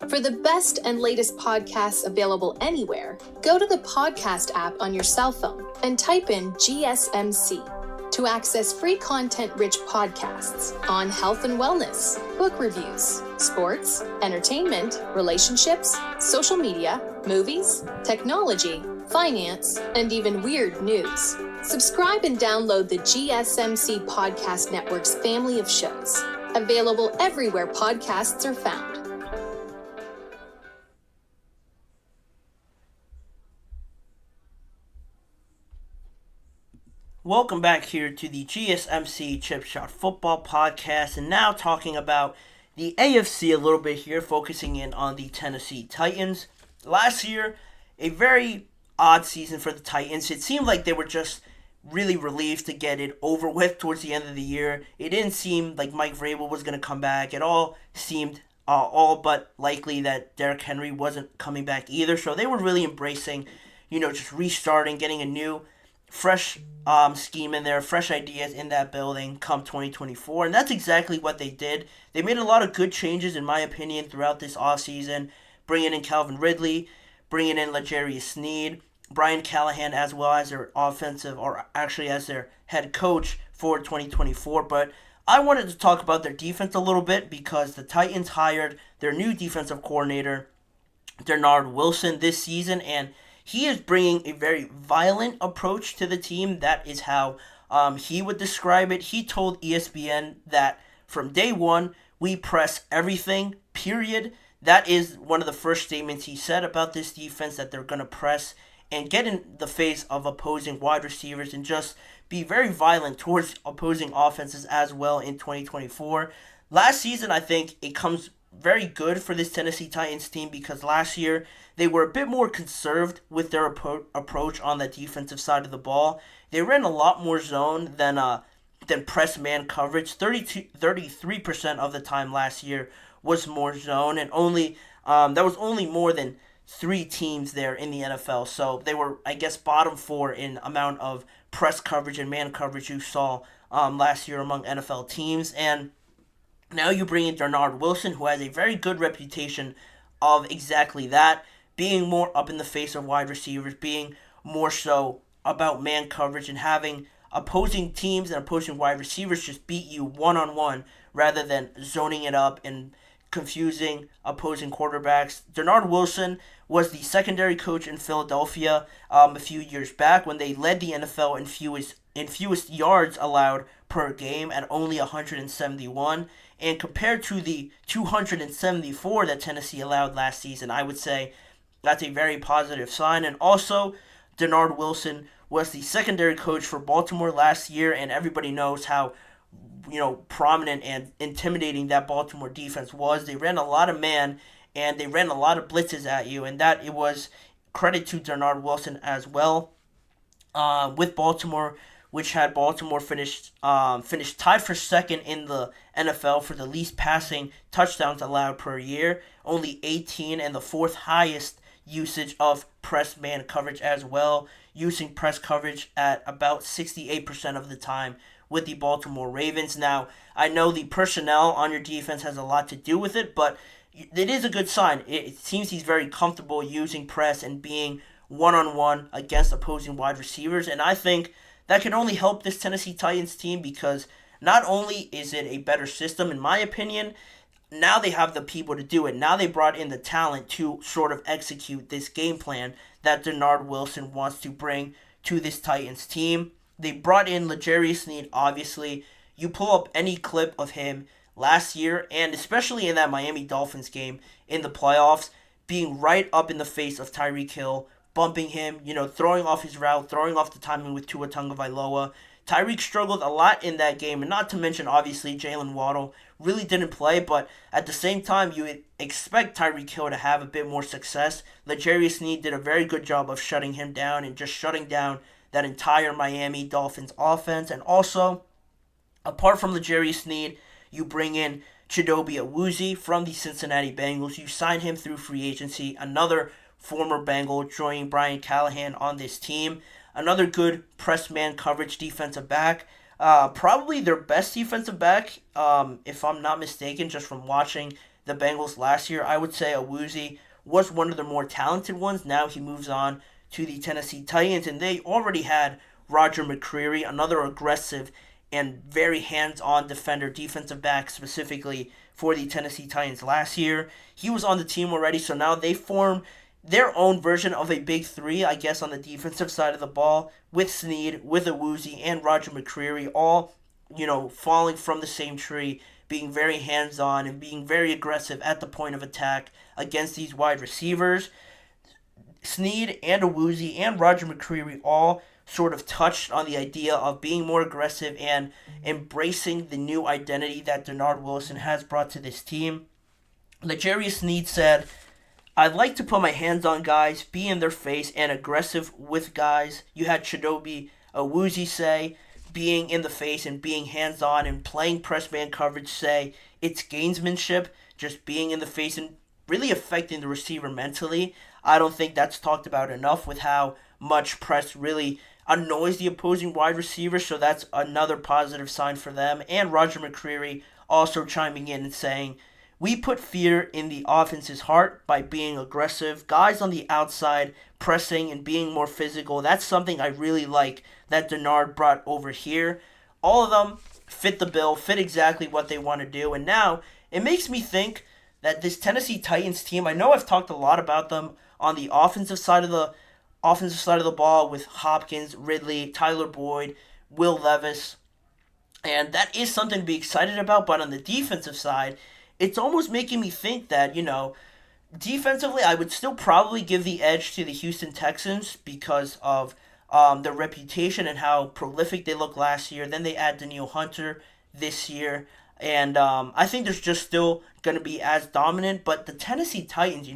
For the best and latest podcasts available anywhere, go to the podcast app on your cell phone and type in GSMC to access free content-rich podcasts on health and wellness, book reviews, sports, entertainment, relationships, social media, movies, technology, finance, and even weird news. Subscribe and download the GSMC Podcast Network's family of shows, available everywhere podcasts are found. Welcome back here to the GSMC Chip Shot Football Podcast, and now talking about the AFC a little bit here, focusing in on the Tennessee Titans. Last year, a very odd season for the Titans. It seemed like they were just really relieved to get it over with towards the end of the year. It didn't seem like Mike Vrabel was going to come back. It all seemed all but likely that Derrick Henry wasn't coming back either. So they were really embracing, just restarting, getting a new fresh scheme in there, fresh ideas in that building come 2024, and that's exactly what they did. They made a lot of good changes, in my opinion, throughout this offseason, bringing in Calvin Ridley, bringing in L'Jarius Sneed, Brian Callahan as well as their offensive, or actually as their head coach for 2024, but I wanted to talk about their defense a little bit because the Titans hired their new defensive coordinator, Denard Wilson, this season, and he is bringing a very violent approach to the team. That is how he would describe it. He told ESPN that from day one, we press everything, period. That is one of the first statements he said about this defense, that they're going to press and get in the face of opposing wide receivers and just be very violent towards opposing offenses as well in 2024. Last season, I think it comes very good for this Tennessee Titans team because last year they were a bit more conserved with their approach on the defensive side of the ball. They ran a lot more zone than press man coverage. 33% of the time last year was more zone, and only that was only more than 3 teams there in the NFL. So they were, I guess, bottom 4 in amount of press coverage and man coverage you saw last year among NFL teams. And now you bring in Denard Wilson, who has a very good reputation of exactly that, being more up in the face of wide receivers, being more so about man coverage and having opposing teams and opposing wide receivers just beat you one-on-one rather than zoning it up and confusing opposing quarterbacks. Denard Wilson was the secondary coach in Philadelphia a few years back when they led the NFL in fewest yards allowed per game at only 171. And compared to the 274 that Tennessee allowed last season, I would say that's a very positive sign. And also, Denard Wilson was the secondary coach for Baltimore last year, and everybody knows how prominent and intimidating that Baltimore defense was. They ran a lot of man, and they ran a lot of blitzes at you, and that it was credit to Denard Wilson as well. With Baltimore, which had Baltimore finished tied for second in the NFL for the least passing touchdowns allowed per year, only 18, and the 4th highest usage of press man coverage as well, using press coverage at about 68% of the time with the Baltimore Ravens. Now, I know the personnel on your defense has a lot to do with it, but it is a good sign. It seems he's very comfortable using press and being one-on-one against opposing wide receivers, and I think that can only help this Tennessee Titans team because not only is it a better system, in my opinion, now they have the people to do it. Now they brought in the talent to sort of execute this game plan that Denard Wilson wants to bring to this Titans team. They brought in L'Jarius Sneed, obviously. You pull up any clip of him last year, and especially in that Miami Dolphins game in the playoffs, being right up in the face of Tyreek Hill, bumping him, throwing off his route, throwing off the timing with Tua Tagovailoa. Tyreek struggled a lot in that game, and not to mention, obviously, Jalen Waddle really didn't play, but at the same time, you would expect Tyreek Hill to have a bit more success. L'Jarius Sneed did a very good job of shutting him down and just shutting down that entire Miami Dolphins offense. And also, apart from L'Jarius Sneed, you bring in Chidobe Awuzie from the Cincinnati Bengals. You sign him through free agency, another former Bengal joining Brian Callahan on this team. Another good press man coverage defensive back. Probably their best defensive back, if I'm not mistaken, just from watching the Bengals last year. I would say Awuzie was one of the more talented ones. Now he moves on to the Tennessee Titans, and they already had Roger McCreary, another aggressive and very hands-on defender, defensive back specifically for the Tennessee Titans last year. He was on the team already, so now they form their own version of a big three, I guess, on the defensive side of the ball, with Sneed, with Awuzie, and Roger McCreary, all, falling from the same tree, being very hands-on and being very aggressive at the point of attack against these wide receivers. Sneed and Awuzie and Roger McCreary all sort of touched on the idea of being more aggressive and embracing the new identity that Denard Wilson has brought to this team. L'Jarius Sneed said, "I'd like to put my hands on guys, be in their face, and aggressive with guys." You had Chidobe Awuzie say, being in the face and being hands-on and playing press man coverage, say it's gamesmanship, just being in the face and really affecting the receiver mentally. I don't think that's talked about enough with how much press really annoys the opposing wide receiver, so that's another positive sign for them. And Roger McCreary also chiming in and saying, "We put fear in the offense's heart by being aggressive. Guys on the outside pressing and being more physical. That's something I really like that Denard brought over here." All of them fit the bill, fit exactly what they want to do. And now it makes me think that this Tennessee Titans team, I know I've talked a lot about them on the offensive side of the ball with Hopkins, Ridley, Tyler Boyd, Will Levis. And that is something to be excited about. But on the defensive side, it's almost making me think that, defensively, I would still probably give the edge to the Houston Texans because of their reputation and how prolific they looked last year. Then they add Danielle Hunter this year. And I think there's just still going to be as dominant. But the Tennessee Titans,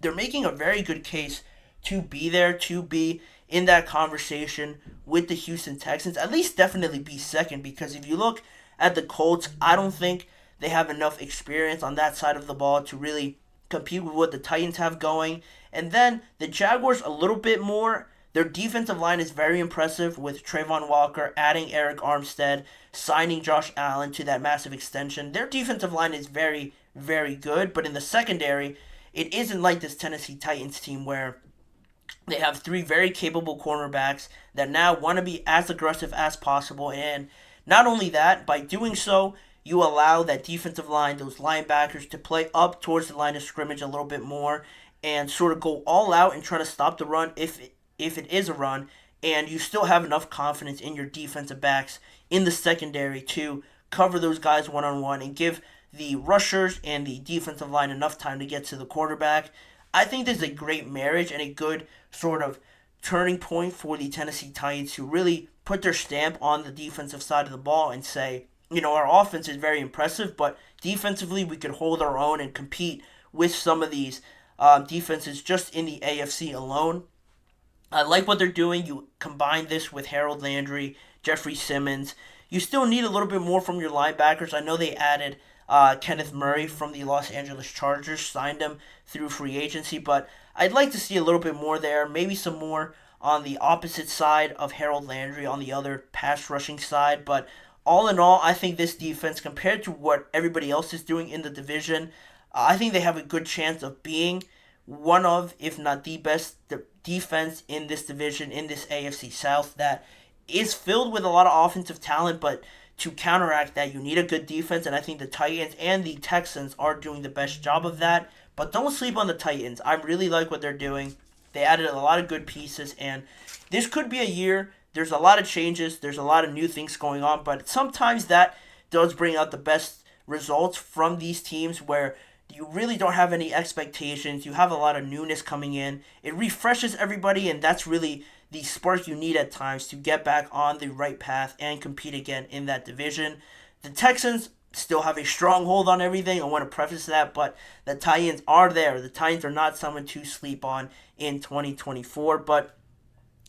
they're making a very good case to be there, to be in that conversation with the Houston Texans. At least definitely be second, because if you look at the Colts, I don't think they have enough experience on that side of the ball to really compete with what the Titans have going. And then the Jaguars a little bit more. Their defensive line is very impressive with Trayvon Walker, adding Eric Armstead, signing Josh Allen to that massive extension. Their defensive line is very, very good. But in the secondary, it isn't like this Tennessee Titans team where they have three very capable cornerbacks that now want to be as aggressive as possible. And not only that, by doing so, you allow that defensive line, those linebackers, to play up towards the line of scrimmage a little bit more and sort of go all out and try to stop the run if it is a run. And you still have enough confidence in your defensive backs in the secondary to cover those guys one-on-one and give the rushers and the defensive line enough time to get to the quarterback. I think this is a great marriage and a good sort of turning point for the Tennessee Titans to really put their stamp on the defensive side of the ball and say, our offense is very impressive, but defensively we could hold our own and compete with some of these defenses just in the AFC alone. I like what they're doing. You combine this with Harold Landry, Jeffrey Simmons. You still need a little bit more from your linebackers. I know they added Kenneth Murray from the Los Angeles Chargers, signed him through free agency, but I'd like to see a little bit more there, maybe some more on the opposite side of Harold Landry on the other pass rushing side. But all in all, I think this defense, compared to what everybody else is doing in the division, I think they have a good chance of being one of, if not the best defense in this division, in this AFC South, that is filled with a lot of offensive talent, but to counteract that, you need a good defense, and I think the Titans and the Texans are doing the best job of that. But don't sleep on the Titans. I really like what they're doing. They added a lot of good pieces, and this could be a year. There's a lot of changes. There's a lot of new things going on, but sometimes that does bring out the best results from these teams where you really don't have any expectations. You have a lot of newness coming in. It refreshes everybody, and that's really the spark you need at times to get back on the right path and compete again in that division. The Texans still have a strong hold on everything. I want to preface that, but the Titans are there. The Titans are not someone to sleep on in 2024, but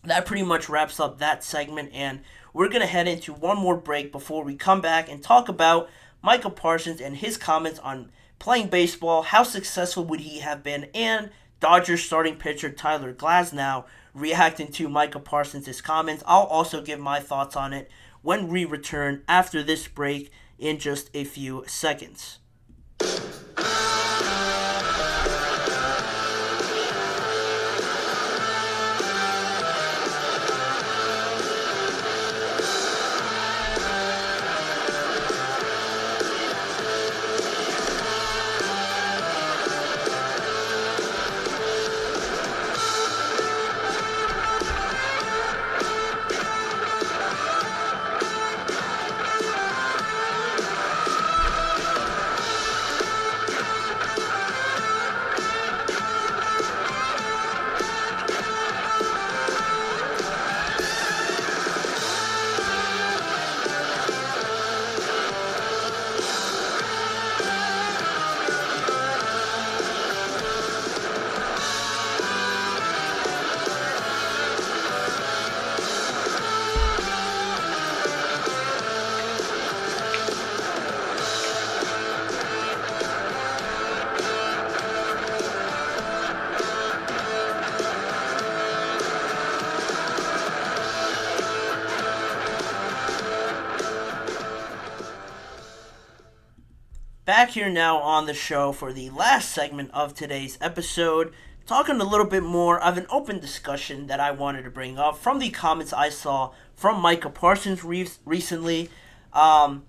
that pretty much wraps up that segment, and we're going to head into one more break before we come back and talk about Micah Parsons and his comments on playing baseball, how successful would he have been, and Dodgers starting pitcher Tyler Glasnow reacting to Micah Parsons' comments. I'll also give my thoughts on it when we return after this break in just a few seconds. Back here now on the show for the last segment of today's episode, talking a little bit more of an open discussion that I wanted to bring up from the comments I saw from Micah Parsons recently. I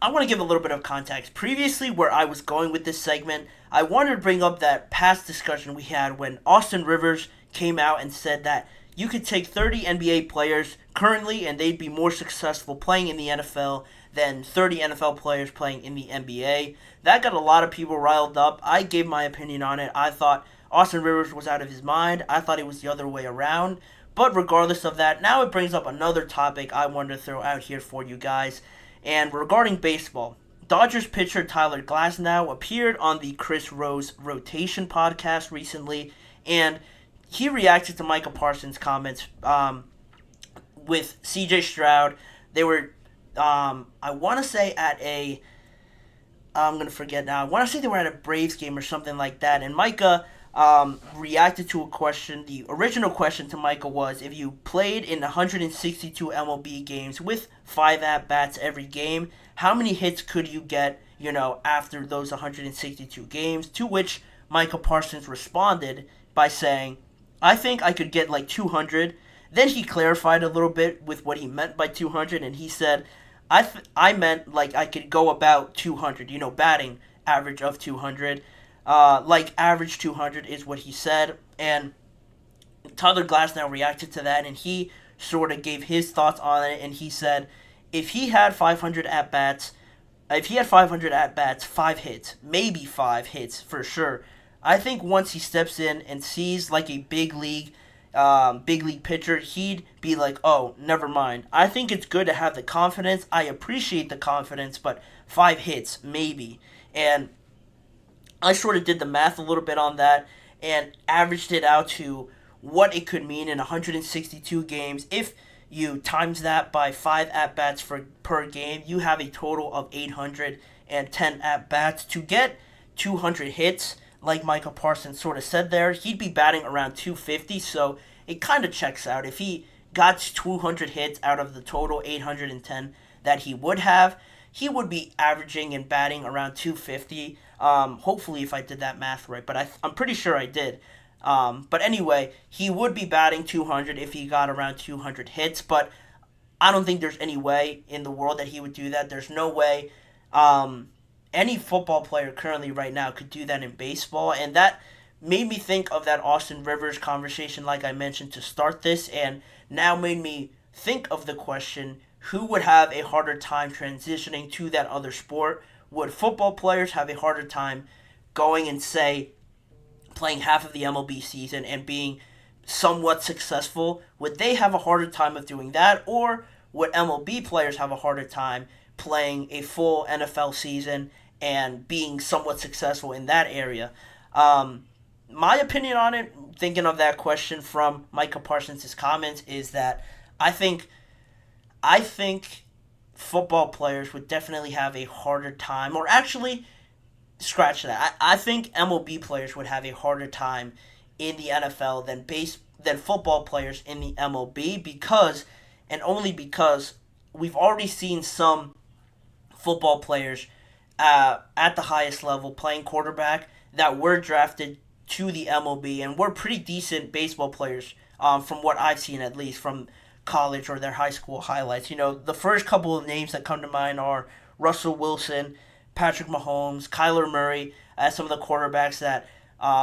want to give a little bit of context. Previously, where I was going with this segment, I wanted to bring up that past discussion we had when Austin Rivers came out and said that you could take 30 NBA players currently and they'd be more successful playing in the NFL than 30 NFL players playing in the NBA. That got a lot of people riled up. I gave my opinion on it. I thought Austin Rivers was out of his mind. I thought it was the other way around. But regardless of that, now it brings up another topic I wanted to throw out here for you guys. And regarding baseball, Dodgers pitcher Tyler Glasnow appeared on the Chris Rose Rotation podcast recently, and he reacted to Micah Parsons' comments with C.J. Stroud. They were, I want to say I'm going to forget now. I want to say they were at a Braves game or something like that, and Micah reacted to a question. The original question to Micah was, if you played in 162 MLB games with 5 at-bats every game, how many hits could you get, after those 162 games? To which Micah Parsons responded by saying, I think I could get like 200. Then he clarified a little bit with what he meant by 200, and he said, I meant like I could go about 200, batting average of 200. Like average 200 is what he said, and Tyler Glasnow reacted to that, and he sort of gave his thoughts on it, and he said, if he had 500 at-bats, 5 hits, maybe 5 hits for sure. I think once he steps in and sees like a big league pitcher, he'd be like, oh, never mind. I think it's good to have the confidence. I appreciate the confidence, but 5 hits, maybe. And I sort of did the math a little bit on that and averaged it out to what it could mean in 162 games. If you times that by 5 at-bats per game, you have a total of 810 at-bats. To get 200 hits, like Micah Parsons sort of said there, he'd be batting around 250, so it kind of checks out. If he got 200 hits out of the total 810 that he would have, he would be averaging and batting around 250. Hopefully, if I did that math right, but I'm pretty sure I did. But anyway, he would be batting 200 if he got around 200 hits. But I don't think there's any way in the world that he would do that. There's no way any football player currently right now could do that in baseball. And that made me think of that Austin Rivers conversation like I mentioned to start this, and now made me think of the question, who would have a harder time transitioning to that other sport? Would football players have a harder time going and, say, playing half of the MLB season and being somewhat successful? Would they have a harder time of doing that? Or would MLB players have a harder time playing a full NFL season and being somewhat successful in that area? My opinion on it, thinking of that question from Micah Parsons' comments, is that I think football players would definitely have a harder time, or actually, scratch that. I think MLB players would have a harder time in the NFL than football players in the MLB, because, and only because, we've already seen some football players at the highest level playing quarterback that were drafted to the MLB and were pretty decent baseball players, from what I've seen, at least from college or their high school highlights. You know, the first couple of names that come to mind are Russell Wilson, Patrick Mahomes, Kyler Murray, as some of the quarterbacks that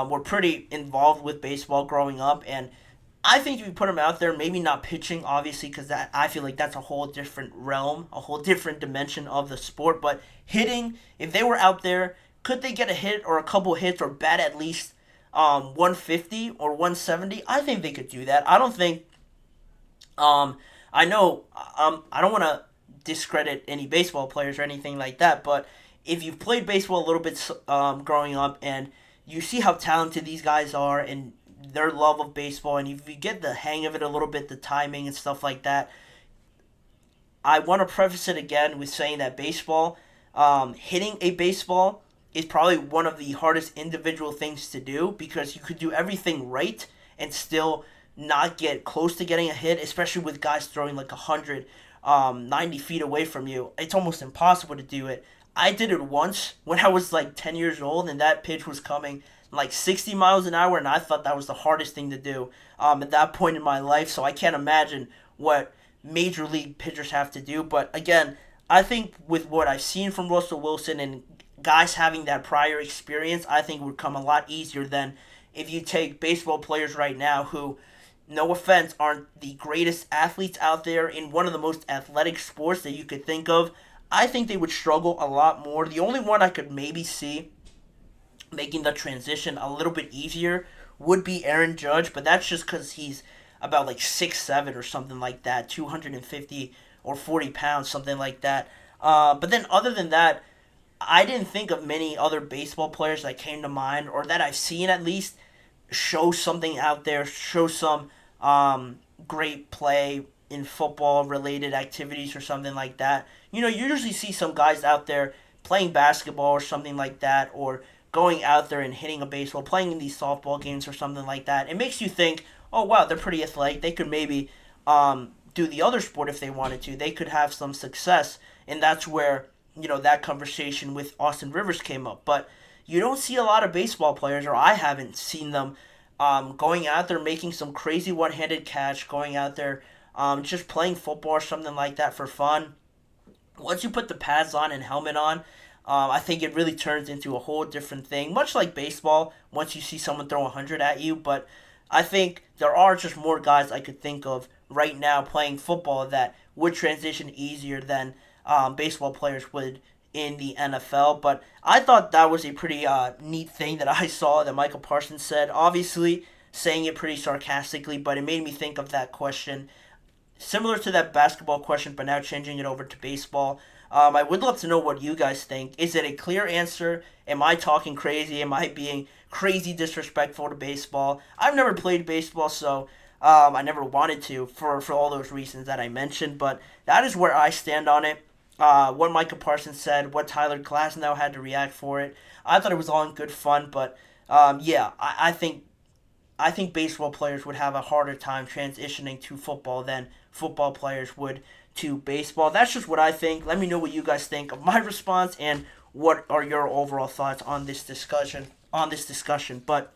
were pretty involved with baseball growing up. And I think if you put them out there, maybe not pitching, obviously, because that, I feel like that's a whole different realm, a whole different dimension of the sport. But hitting, if they were out there, could they get a hit or a couple hits or bat at least 150 or 170? I think they could do that. I don't think, I know, I don't want to discredit any baseball players or anything like that, but if you've played baseball a little bit growing up and you see how talented these guys are and their love of baseball, and if you get the hang of it a little bit, the timing and stuff like that, I want to preface it again with saying that baseball, hitting a baseball is probably one of the hardest individual things to do, because you could do everything right and still not get close to getting a hit, especially with guys throwing like 90 feet away from you. It's almost impossible to do it. I did it once when I was like 10 years old, and that pitch was coming like 60 miles an hour, and I thought that was the hardest thing to do at that point in my life. So I can't imagine what major league pitchers have to do. But again, I think with what I've seen from Russell Wilson and guys having that prior experience, I think would come a lot easier than if you take baseball players right now who, no offense, aren't the greatest athletes out there in one of the most athletic sports that you could think of. I think they would struggle a lot more. The only one I could maybe see making the transition a little bit easier would be Aaron Judge, but that's just because he's about like 6'7" or something like that, 250 or 40 pounds, something like that. But then other than that, I didn't think of many other baseball players that came to mind, or that I've seen at least, show something out there, show some great play in football-related activities or something like that. You know, you usually see some guys out there playing basketball or something like that, or going out there and hitting a baseball, playing in these softball games or something like that. It makes you think, oh, wow, they're pretty athletic. They could maybe do the other sport if they wanted to. They could have some success, and that's where, you know, that conversation with Austin Rivers came up. But you don't see a lot of baseball players, or I haven't seen them, going out there making some crazy one-handed catch, going out there just playing football or something like that for fun. Once you put the pads on and helmet on, I think it really turns into a whole different thing, much like baseball, once you see someone throw 100 at you. But I think there are just more guys I could think of right now playing football that would transition easier than baseball players would in the NFL. But I thought that was a pretty neat thing that I saw that Michael Parsons said, obviously saying it pretty sarcastically, but it made me think of that question. Similar to that basketball question, but now changing it over to baseball. I would love to know what you guys think. Is it a clear answer? Am I talking crazy? Am I being crazy disrespectful to baseball? I've never played baseball, so I never wanted to for all those reasons that I mentioned. But that is where I stand on it. What Micah Parsons said, what Tyler Glasnow had to react for it. I thought it was all in good fun, but yeah, I think baseball players would have a harder time transitioning to football than football players would to baseball. That's just what I think. Let me know what you guys think of my response and what are your overall thoughts on this discussion. But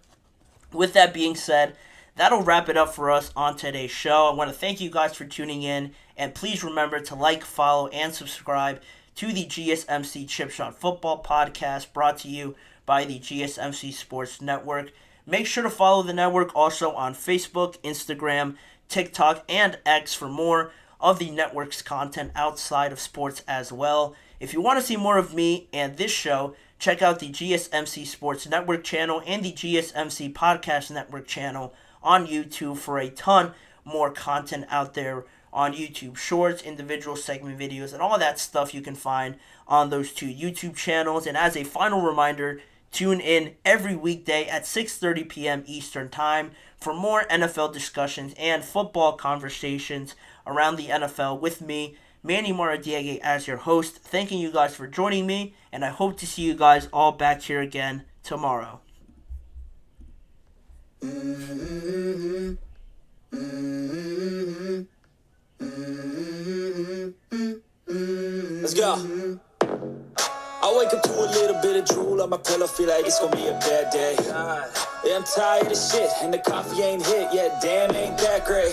with that being said, that'll wrap it up for us on today's show. I want to thank you guys for tuning in, and please remember to like, follow, and subscribe to the GSMC Chip Shot Football Podcast, brought to you by the GSMC Sports Network. Make sure to follow the network also on Facebook, Instagram, TikTok, and X for more of the network's content outside of sports as well. If you want to see more of me and this show, check out the GSMC Sports Network channel and the GSMC Podcast Network channel on YouTube for a ton more content out there on YouTube. Shorts, individual segment videos, and all that stuff you can find on those two YouTube channels. And as a final reminder, tune in every weekday at 6:30 p.m. Eastern Time for more NFL discussions and football conversations around the NFL with me, Manny Maradiaga, as your host. Thanking you guys for joining me, and I hope to see you guys all back here again tomorrow. Let's go. I wake up to a little bit of drool on my pillow, feel like it's gonna be a bad day. Yeah, I'm tired of shit, and the coffee ain't hit yet, damn, ain't that great.